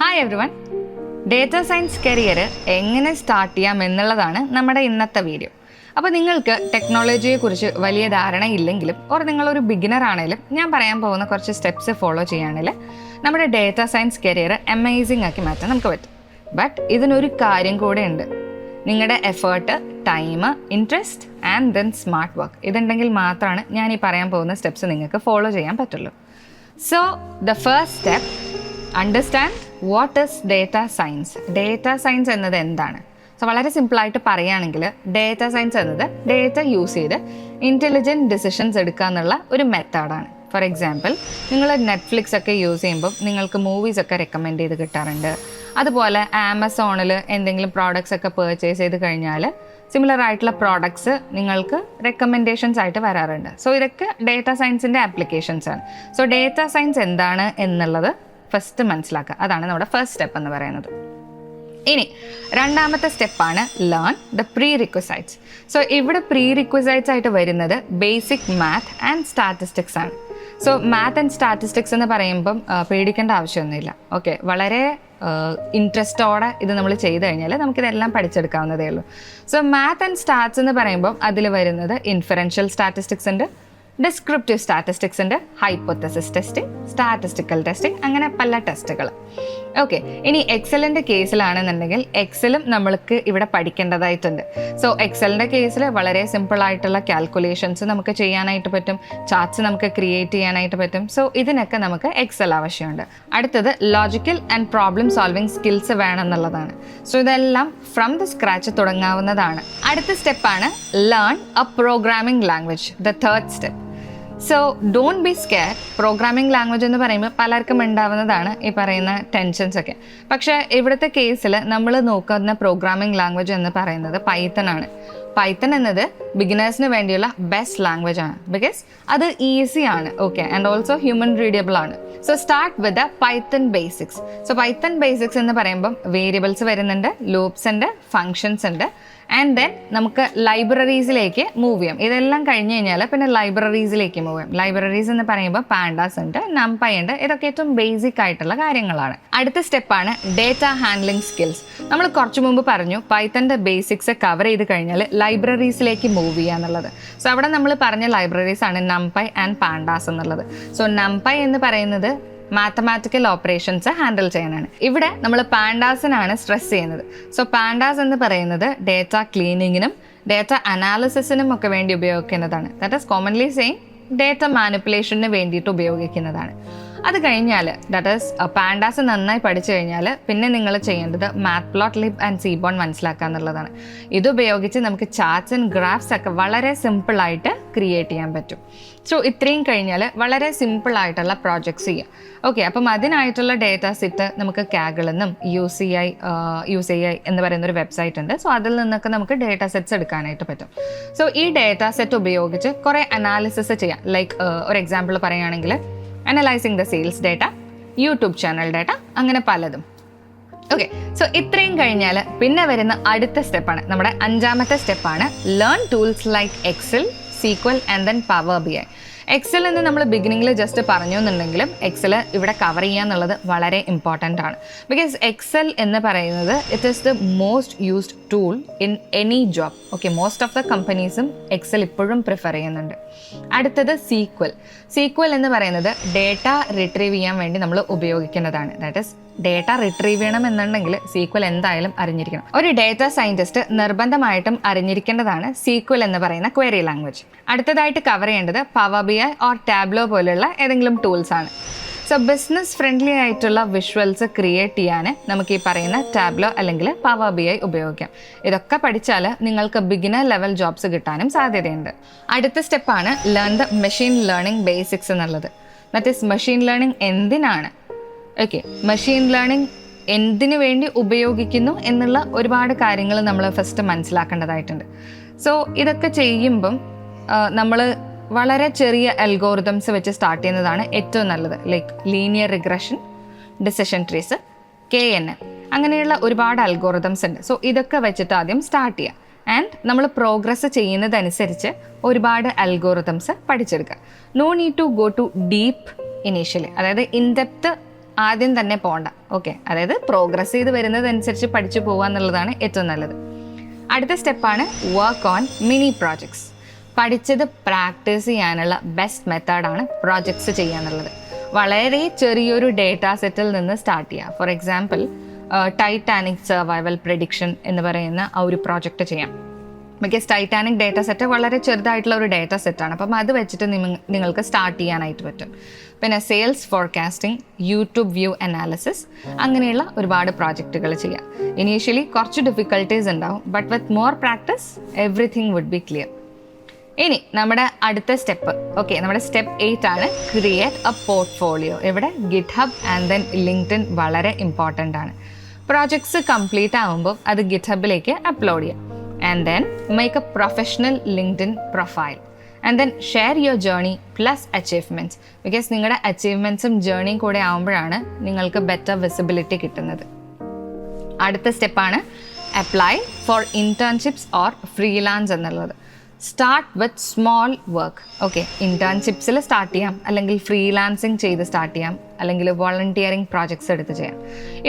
Hi every one. Data science career എങ്ങനെ start ചെയ്യാം എന്നുള്ളതാണ് നമ്മുടെ ഇന്നത്തെ വീഡിയോ. അപ്പോൾ നിങ്ങൾക്ക് ടെക്നോളജിയെക്കുറിച്ച് വലിയ ധാരണയില്ലെങ്കിലും നിങ്ങളൊരു ബിഗിനർ ആണെങ്കിലും ഞാൻ പറയാൻ പോകുന്ന കുറച്ച് സ്റ്റെപ്സ് ഫോളോ ചെയ്യുകയാണെങ്കിൽ നമ്മുടെ ഡേറ്റ സയൻസ് കരിയർ അമേസിംഗ് ആക്കി മാറ്റാൻ നമുക്ക് പറ്റും. ബട്ട് ഇതിനൊരു കാര്യം കൂടെ ഉണ്ട്. നിങ്ങളുടെ effort, time, interest and then smart work ഇതുണ്ടെങ്കിൽ മാത്രമാണ് ഞാൻ ഈ പറയാൻ പോകുന്ന സ്റ്റെപ്സ് നിങ്ങൾക്ക് ഫോളോ ചെയ്യാൻ പറ്റുള്ളൂ. So the first step, understand what is data science. Data science എന്നത് എന്താണ്? സോ വളരെ സിമ്പിളായിട്ട് പറയുകയാണെങ്കിൽ ഡേറ്റ സയൻസ് എന്നത് ഡേറ്റ യൂസ് ചെയ്ത് ഇൻ്റലിജൻറ്റ് ഡിസിഷൻസ് എടുക്കുക എന്നുള്ള ഒരു മെത്തേഡാണ്. ഫോർ എക്സാമ്പിൾ, നിങ്ങൾ നെറ്റ്ഫ്ലിക്സ് ഒക്കെ യൂസ് ചെയ്യുമ്പോൾ നിങ്ങൾക്ക് മൂവീസ് ഒക്കെ റെക്കമെൻഡ് ചെയ്ത് കിട്ടാറുണ്ട്. അതുപോലെ ആമസോണിൽ എന്തെങ്കിലും പ്രോഡക്റ്റ്സ് ഒക്കെ പർച്ചേസ് ചെയ്ത് കഴിഞ്ഞാൽ സിമിലർ ആയിട്ടുള്ള പ്രോഡക്ട്സ് നിങ്ങൾക്ക് റെക്കമെൻഡേഷൻസ് ആയിട്ട് വരാറുണ്ട്. സോ ഇതൊക്കെ ഡേറ്റ സയൻസിൻ്റെ ആപ്ലിക്കേഷൻസ് ആണ്. സോ ഡേറ്റ സയൻസ് എന്താണ് എന്നുള്ളത് ഫസ്റ്റ് മനസ്സിലാക്കുക. അതാണ് നമ്മുടെ ഫസ്റ്റ് സ്റ്റെപ്പ് എന്ന് പറയുന്നത്. ഇനി രണ്ടാമത്തെ സ്റ്റെപ്പാണ് learn the prerequisites. So ഇവിടെ പ്രീ റിക്വസൈറ്റ്സ് ആയിട്ട് വരുന്നത് ബേസിക് മാത്ത് ആൻഡ് സ്റ്റാറ്റിസ്റ്റിക്സ് ആണ്. സോ മാത്ത് ആൻഡ് സ്റ്റാറ്റിസ്റ്റിക്സ് എന്ന് പറയുമ്പം പേടിക്കേണ്ട ആവശ്യമൊന്നുമില്ല. ഓക്കെ, വളരെ ഇൻട്രസ്റ്റോടെ ഇത് നമ്മൾ ചെയ്ത് കഴിഞ്ഞാൽ നമുക്കിതെല്ലാം പഠിച്ചെടുക്കാവുന്നതേ ഉള്ളൂ. സോ മാത്ത് ആൻഡ് സ്റ്റാറ്റ്സ് എന്ന് പറയുമ്പം അതിൽ വരുന്നത് ഇൻഫറൻഷ്യൽ സ്റ്റാറ്റിസ്റ്റിക്സ് ഉണ്ട്, ഡിസ്ക്രിപ്റ്റീവ് സ്റ്റാറ്റിസ്റ്റിക്സ് ഉണ്ട്, ഹൈപ്പോത്തസിസ് ടെസ്റ്റിംഗ്, സ്റ്റാറ്റിസ്റ്റിക്കൽ ടെസ്റ്റിംഗ്, അങ്ങനെ പല ടെസ്റ്റുകൾ. ഓക്കെ, ഇനി എക്സലിൻ്റെ കേസിലാണെന്നുണ്ടെങ്കിൽ എക്സലും നമ്മൾക്ക് ഇവിടെ പഠിക്കേണ്ടതായിട്ടുണ്ട്. സോ എക്സലിൻ്റെ കേസിൽ വളരെ സിമ്പിളായിട്ടുള്ള കാൽക്കുലേഷൻസ് നമുക്ക് ചെയ്യാനായിട്ട് പറ്റും, ചാർട്ട്സ് നമുക്ക് ക്രിയേറ്റ് ചെയ്യാനായിട്ട് പറ്റും. സോ ഇതിനൊക്കെ നമുക്ക് എക്സൽ ആവശ്യമുണ്ട്. അടുത്തത് logical and problem solving skills വേണമെന്നുള്ളതാണ്. സോ ഇതെല്ലാം ഫ്രം ദ സ്ക്രാച്ച് തുടങ്ങാവുന്നതാണ്. അടുത്ത സ്റ്റെപ്പാണ് learn a programming language, the third step. So don't be scare. Programming language എന്ന് പറയുമ്പോൾ പലർക്കും ഉണ്ടാവുന്നതാണ് ഈ പറയുന്ന ടെൻഷൻസ് ഒക്കെ. പക്ഷേ ഇവിടുത്തെ കേസിൽ നമ്മൾ നോക്കുന്ന പ്രോഗ്രാമിംഗ് ലാംഗ്വേജ് എന്ന് പറയുന്നത് പൈത്തൺ ആണ്. പൈത്തൺ എന്നത് ബിഗിനേഴ്സിന് വേണ്ടിയുള്ള ബെസ്റ്റ് ലാംഗ്വേജ് ആണ്. ബിക്കോസ് അത് ഈസി ആണ്, okay, and also human readable ആണ്. So start with the Python basics. So Python basics എന്ന് പറയുമ്പം വേരിയബിൾസ് വരുന്നുണ്ട്, ലൂപ്സ് ഉണ്ട്, ഫങ്ഷൻസ് ഉണ്ട്, ആൻഡ് ദെൻ നമുക്ക് ലൈബ്രറീസിലേക്ക് മൂവ് ചെയ്യാം. ഇതെല്ലാം കഴിഞ്ഞ് കഴിഞ്ഞാൽ പിന്നെ ലൈബ്രറീസിലേക്ക് മൂവ് ചെയ്യാം. ലൈബ്രറീസ് എന്ന് പറയുമ്പോൾ പാൻഡാസ് ഉണ്ട്, നംപൈ ഉണ്ട്. ഇതൊക്കെ ഏറ്റവും ബേസിക് ആയിട്ടുള്ള കാര്യങ്ങളാണ്. അടുത്ത സ്റ്റെപ്പാണ് ഡേറ്റ ഹാൻഡ്ലിംഗ് സ്കിൽസ്. നമ്മൾ കുറച്ച് മുമ്പ് പറഞ്ഞു പൈത്തൻ്റെ ബേസിക്സ് കവർ ചെയ്ത് കഴിഞ്ഞാൽ ലൈബ്രറീസിലേക്ക് മൂവ് ചെയ്യുക എന്നുള്ളത്. സോ അവിടെ നമ്മൾ പറഞ്ഞ ലൈബ്രറീസ് ആണ് നംപൈ ആൻഡ് പാൻഡാസ് എന്നുള്ളത്. സോ നംപൈ എന്ന് പറയുന്നത് മാത്തമാറ്റിക്കൽ ഓപ്പറേഷൻസ് ഹാൻഡിൽ ചെയ്യാനാണ്. ഇവിടെ നമ്മൾ പാൻഡാസിനാണ് സ്ട്രെസ് ചെയ്യുന്നത്. സോ പാൻഡാസ് എന്ന് പറയുന്നത് ഡേറ്റ ക്ലീനിങ്ങിനും ഡേറ്റ അനാലിസിസിനും ഒക്കെ വേണ്ടി ഉപയോഗിക്കുന്നതാണ്. That is commonly same data മാനിപ്പുലേഷന് വേണ്ടിയിട്ട് ഉപയോഗിക്കുന്നതാണ്. അത് കഴിഞ്ഞാൽ ദാറ്റ് ഈസ് പാൻഡാസ് നന്നായി പഠിച്ചു കഴിഞ്ഞാൽ പിന്നെ നിങ്ങൾ ചെയ്യേണ്ടത് മാറ്റ്പ്ലോട്ട്ലിബ് ആൻഡ് സീബോൺ മനസ്സിലാക്കുക എന്നുള്ളതാണ്. ഇതുപയോഗിച്ച് നമുക്ക് ചാർട്ട്സ് ആൻഡ് ഗ്രാഫ്സ് ഒക്കെ വളരെ സിമ്പിളായിട്ട് ക്രിയേറ്റ് ചെയ്യാൻ പറ്റും. സോ ഇത്രയും കഴിഞ്ഞാൽ വളരെ സിമ്പിളായിട്ടുള്ള പ്രോജക്ട്സ് ചെയ്യാം. ഓക്കെ, അപ്പം അതിനായിട്ടുള്ള ഡേറ്റ സെറ്റ് നമുക്ക് കാഗിൾ നിന്നും UCI എന്ന് പറയുന്നൊരു വെബ്സൈറ്റ് ഉണ്ട്. സോ അതിൽ നിന്നൊക്കെ നമുക്ക് ഡേറ്റ സെറ്റ്സ് എടുക്കാനായിട്ട് പറ്റും. സോ ഈ ഡേറ്റ സെറ്റ് ഉപയോഗിച്ച് കുറേ അനാലിസിസ് ചെയ്യാം. ലൈക്ക് ഒരു എക്സാമ്പിൾ പറയുകയാണെങ്കിൽ analysing the sales data, YouTube channel data, അങ്ങനെ പലതും. ഓക്കെ, സോ ഇത്രയും കഴിഞ്ഞാൽ പിന്നെ വരുന്ന അടുത്ത സ്റ്റെപ്പാണ്, നമ്മുടെ അഞ്ചാമത്തെ സ്റ്റെപ്പാണ് learn tools like Excel, SQL and then power BI. Excel എന്ന് നമ്മൾ ബിഗിനിങ്ങിൽ ജസ്റ്റ് പറഞ്ഞു എന്നുണ്ടെങ്കിലും എക്സൽ ഇവിടെ കവർ ചെയ്യുക എന്നുള്ളത് വളരെ ഇമ്പോർട്ടൻ്റ് ആണ്. ബിക്കോസ് എക്സൽ എന്ന് പറയുന്നത് it is the most used tool in any job. Okay, most of the കമ്പനീസും എക്സൽ ഇപ്പോഴും പ്രിഫർ ചെയ്യുന്നുണ്ട്. അടുത്തത് SQL എന്ന് പറയുന്നത് ഡേറ്റ റിട്രീവ് ചെയ്യാൻ വേണ്ടി നമ്മൾ ഉപയോഗിക്കുന്നതാണ്. ദാറ്റ് ഈസ് ഡേറ്റ റിട്രീവ് ചെയ്യണം എന്നുണ്ടെങ്കിൽ SQL എന്തായാലും അറിഞ്ഞിരിക്കണം. ഒരു ഡേറ്റ സയൻറ്റിസ്റ്റ് നിർബന്ധമായിട്ടും അറിഞ്ഞിരിക്കേണ്ടതാണ് SQL എന്ന് പറയുന്ന ക്വയറി ലാംഗ്വേജ്. അടുത്തതായിട്ട് കവർ ചെയ്യേണ്ടത് പവർ BI ഓർ ടാബ്ലോ പോലുള്ള ഏതെങ്കിലും ടൂൾസ് ആണ്. സോ ബിസിനസ് ഫ്രണ്ട്ലി ആയിട്ടുള്ള വിഷ്വൽസ് ക്രിയേറ്റ് ചെയ്യാൻ നമുക്ക് ഈ പറയുന്ന ടാബ്ലോ അല്ലെങ്കിൽ പവർ BI ഉപയോഗിക്കാം. ഇതൊക്കെ പഠിച്ചാൽ നിങ്ങൾക്ക് ബിഗിനർ ലെവൽ ജോബ്സ് കിട്ടാനും സാധ്യതയുണ്ട്. അടുത്ത സ്റ്റെപ്പാണ് learn the machine learning basics എന്നുള്ളത്. ദാറ്റ് ഈസ് മെഷീൻ ലേണിംഗ് എന്തിനാണ്, ഓക്കെ, മെഷീൻ ലേണിംഗ് എന്തിനു വേണ്ടി ഉപയോഗിക്കുന്നു എന്നുള്ള ഒരുപാട് കാര്യങ്ങൾ നമ്മൾ ഫസ്റ്റ് മനസ്സിലാക്കേണ്ടതായിട്ടുണ്ട്. സോ ഇതൊക്കെ ചെയ്യുമ്പം നമ്മൾ വളരെ ചെറിയ അൽഗോറിതംസ് വെച്ച് സ്റ്റാർട്ട് ചെയ്യുന്നതാണ് ഏറ്റവും നല്ലത്. Like linear regression, decision trees, KNN, അങ്ങനെയുള്ള ഒരുപാട് അൽഗോറിതംസ് ഉണ്ട്. സോ ഇതൊക്കെ വെച്ചിട്ട് ആദ്യം സ്റ്റാർട്ട് ചെയ്യുക. ആൻഡ് നമ്മൾ പ്രോഗ്രസ് ചെയ്യുന്നതനുസരിച്ച് ഒരുപാട് അൽഗോറിതംസ് പഠിച്ചെടുക്കുക. No need to go to deep initially, അതായത് ഇൻ ഡെപ്ത് ആദ്യം തന്നെ പോകണ്ട. ഓക്കെ, അതായത് പ്രോഗ്രസ് ചെയ്ത് വരുന്നതനുസരിച്ച് പഠിച്ചു പോകുക എന്നുള്ളതാണ് ഏറ്റവും നല്ലത്. അടുത്ത സ്റ്റെപ്പാണ് വർക്ക് ഓൺ മിനി പ്രോജക്ട്സ്. പഠിച്ചത് പ്രാക്ടീസ് ചെയ്യാനുള്ള ബെസ്റ്റ് മെത്തേഡാണ് പ്രോജക്ട്സ് ചെയ്യുക എന്നുള്ളത്. വളരെ ചെറിയൊരു ഡേറ്റ സെറ്റിൽ നിന്ന് സ്റ്റാർട്ട് ചെയ്യുക. For example, Titanic survival prediction എന്ന് പറയുന്ന ആ ഒരു പ്രോജക്റ്റ് ചെയ്യാം. ബിക്കോസ് ടൈറ്റാനിക് ഡേറ്റ സെറ്റ് വളരെ ചെറുതായിട്ടുള്ള ഒരു ഡേറ്റ സെറ്റാണ്. അപ്പം അത് വെച്ചിട്ട് നിങ്ങൾക്ക് സ്റ്റാർട്ട് ചെയ്യാനായിട്ട് പറ്റും. പിന്നെ sales forecasting, YouTube view analysis, അങ്ങനെയുള്ള ഒരുപാട് പ്രോജക്റ്റുകൾ ചെയ്യാം. ഇനീഷ്യലി കുറച്ച് ഡിഫിക്കൽട്ടീസ് ഉണ്ടാവും, but with more practice everything would be clear. ഇനി നമ്മുടെ അടുത്ത സ്റ്റെപ്പ്, ഓക്കെ, നമ്മുടെ സ്റ്റെപ്പ് 8 ആണ് ക്രിയേറ്റ് എ പോർട്ട്ഫോളിയോ. ഇവിടെ ഗിറ്റ്ഹബ് ആൻഡ് ദെൻ ലിങ്ക്ഡ്ഇൻ വളരെ ഇമ്പോർട്ടൻ്റ് ആണ്. പ്രോജക്ട്സ് കംപ്ലീറ്റ് ആകുമ്പോൾ അത് ഗിറ്റ്ഹബിലേക്ക് അപ്ലോഡ് ചെയ്യാം. And then make a professional LinkedIn profile and then share your journey plus achievements. Because നിങ്ങളുടെ അച്ചീവ്മെൻറ്റ്സും ജേർണിയും കൂടെ ആകുമ്പോഴാണ് നിങ്ങൾക്ക് ബെറ്റർ വിസിബിലിറ്റി കിട്ടുന്നത്. അടുത്ത സ്റ്റെപ്പാണ് apply for internships or freelance എന്നുള്ളത്. Start with small work. Okay, ഇൻറ്റേൺഷിപ്സിൽ സ്റ്റാർട്ട് ചെയ്യാം, അല്ലെങ്കിൽ ഫ്രീലാൻസിങ് ചെയ്ത് സ്റ്റാർട്ട് ചെയ്യാം, അല്ലെങ്കിൽ വോളണ്ടിയറിങ് പ്രോജക്ട്സ് എടുത്ത് ചെയ്യാം.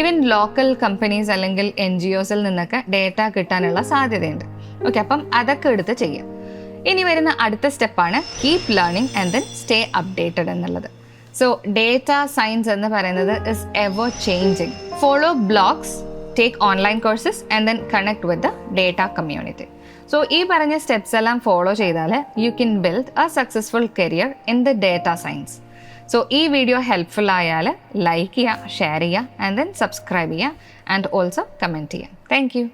ഈവൻ ലോക്കൽ കമ്പനീസ് അല്ലെങ്കിൽ NGOസിൽ നിന്നൊക്കെ ഡേറ്റ കിട്ടാനുള്ള സാധ്യതയുണ്ട്. ഓക്കെ, അപ്പം അതൊക്കെ എടുത്ത് ചെയ്യാം. ഇനി വരുന്ന അടുത്ത സ്റ്റെപ്പാണ് keep learning and then stay updated എന്നുള്ളത്. സോ ഡേറ്റ സയൻസ് എന്ന് പറയുന്നത് is ever changing. Follow blogs, take online courses and then connect with the data community. So ഈ പറഞ്ഞ സ്റ്റെപ്സ് എല്ലാം ഫോളോ ചെയ്താൽ you can build a successful career in the data science. So ഈ video helpful ആയാൽ like ചെയ്യുക, share ചെയ്യുക and then subscribe ചെയ്യുക and also comment ചെയ്യുക. Thank U.